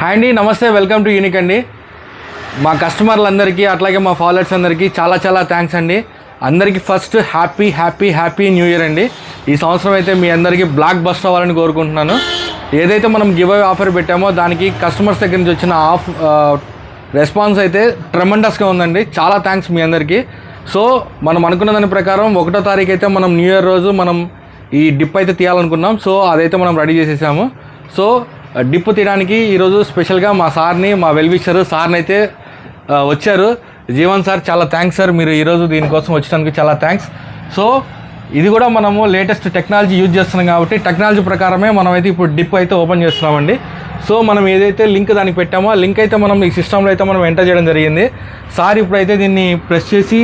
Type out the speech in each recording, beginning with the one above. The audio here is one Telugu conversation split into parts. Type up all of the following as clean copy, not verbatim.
హాయ్ అండి, నమస్తే, వెల్కమ్ టు యూనిక్ అండి. మా కస్టమర్లందరికీ అట్లాగే మా ఫాలోవర్స్ అందరికీ చాలా చాలా థ్యాంక్స్ అండి. అందరికీ first happy happy happy new year అండి. ఈ సంవత్సరం అయితే మీ అందరికీ బ్లాక్ బస్టర్ అవ్వాలని కోరుకుంటున్నాను. ఏదైతే మనం గివ్ అవే ఆఫర్ పెట్టామో దానికి కస్టమర్స్ దగ్గర నుంచి వచ్చిన రెస్పాన్స్ అయితే ట్రెమెండస్గా ఉందండి. చాలా థ్యాంక్స్ మీ అందరికీ. సో మనం అనుకున్న దాని ప్రకారం 1వ తారీఖు అయితే మనం న్యూ ఇయర్ రోజు మనం ఈ డిప్ అయితే తీయాలనుకున్నాం. సో అదైతే మనం రెడీ చేసేసాము. సో డిప్ తీయడానికి ఈరోజు స్పెషల్గా మా సార్ని, మా వెల్విషర్ సార్ని అయితే వచ్చారు. జీవన్ సార్, చాలా థ్యాంక్స్ సార్, మీరు ఈరోజు దీనికోసం వచ్చినందుకు చాలా థ్యాంక్స్. సో ఇది కూడా మనము లేటెస్ట్ టెక్నాలజీ యూజ్ చేస్తున్నాం కాబట్టి టెక్నాలజీ ప్రకారమే మనమైతే ఇప్పుడు డిప్ అయితే ఓపెన్ చేస్తున్నామండి. సో మనం ఏదైతే లింక్ దానికి పెట్టామో ఆ లింక్ అయితే మనం ఈ సిస్టంలో అయితే మనం ఎంటర్ చేయడం జరిగింది. సార్ ఇప్పుడైతే దీన్ని ప్రెస్ చేసి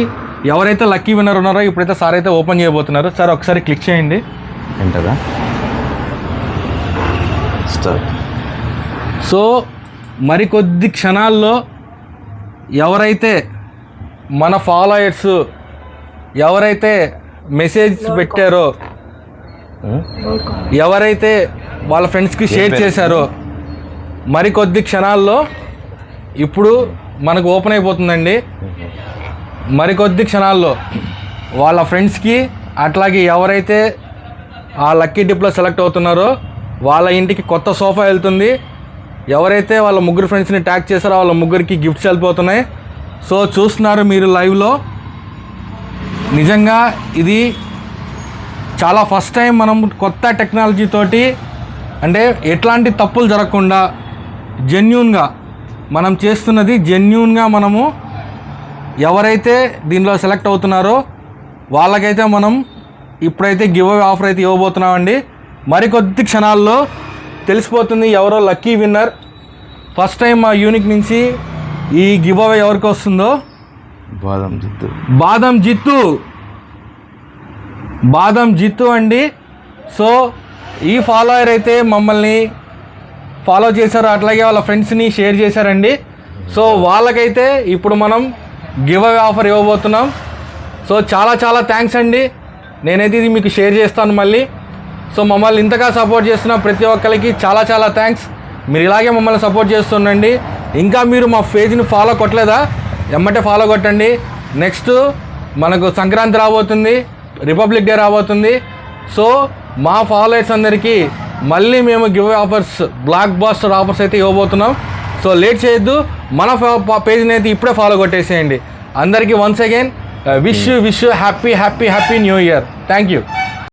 ఎవరైతే లక్కీ విన్నర్ ఉన్నారో ఇప్పుడైతే సార్ అయితే ఓపెన్ చేయబోతున్నారు. సార్ ఒకసారి క్లిక్ చేయండి. ఎంటరా. సో మరికొద్ది క్షణాల్లో ఎవరైతే మన ఫాలోయర్స్ ఎవరైతే మెసేజ్ పెట్టారో, ఎవరైతే వాళ్ళ ఫ్రెండ్స్కి షేర్ చేశారో మరికొద్ది క్షణాల్లో ఇప్పుడు మనకు ఓపెన్ అయిపోతుందండి. మరికొద్ది క్షణాల్లో వాళ్ళ ఫ్రెండ్స్కి అట్లాగే ఎవరైతే ఆ లక్కీ డిప్లో సెలెక్ట్ అవుతున్నారో వాళ్ళ ఇంటికి కొత్త సోఫా వెళ్తుంది. ఎవరైతే వాళ్ళ ముగ్గురు ఫ్రెండ్స్ని ట్యాగ్ చేశారో వాళ్ళ ముగ్గురికి గిఫ్ట్స్ వెళ్ళిపోతున్నాయి. సో చూస్తున్నారు మీరు లైవ్లో. నిజంగా ఇది చాలా ఫస్ట్ టైం మనం కొత్త టెక్నాలజీ తోటి, అంటే ఎట్లాంటి తప్పులు జరగకుండా జెన్యూన్గా మనం చేస్తున్నది. జెన్యూన్గా మనము ఎవరైతే దీనిలో సెలెక్ట్ అవుతున్నారో వాళ్ళకైతే మనం ఇప్పుడైతే గివ్ అవే ఆఫర్ అయితే ఇవ్వబోతున్నామండి. మరికొద్ది క్షణాల్లో తెలిసిపోతుంది ఎవరో లక్కీ విన్నర్. ఫస్ట్ టైం మా యూనిక్ నుంచి ఈ గివ్ అవే ఎవరికి వస్తుందో. బాదం జిత్తు అండి. సో ఈ ఫాలోయర్ అయితే మమ్మల్ని ఫాలో చేశారు, అట్లాగే వాళ్ళ ఫ్రెండ్స్ని షేర్ చేశారండి. సో వాళ్ళకైతే ఇప్పుడు మనం గివ్ అవే ఆఫర్ ఇవ్వబోతున్నాం. సో చాలా చాలా థ్యాంక్స్ అండి. నేనైతే ఇది మీకు షేర్ చేస్తాను మళ్ళీ. సో మమ్మల్ని ఇంతగా సపోర్ట్ చేస్తున్న ప్రతి ఒక్కరికి చాలా చాలా థ్యాంక్స్. మీరు ఇలాగే మమ్మల్ని సపోర్ట్ చేస్తుండండి. ఇంకా మీరు మా పేజ్ని ఫాలో కొట్టలేదా, ఎమ్మటే ఫాలో కొట్టండి. నెక్స్ట్ మనకు సంక్రాంతి రాబోతుంది, రిపబ్లిక్ డే రాబోతుంది. సో మా ఫాలోవర్స్ అందరికీ మళ్ళీ మేము give offers, blockbuster offers అయితే ఇవ్వబోతున్నాం. సో లేట్ చేయొద్దు, మన పేజ్ని అయితే ఇప్పుడే ఫాలో కొట్టేసేయండి. అందరికీ once again wish happy happy happy new year. Thank you.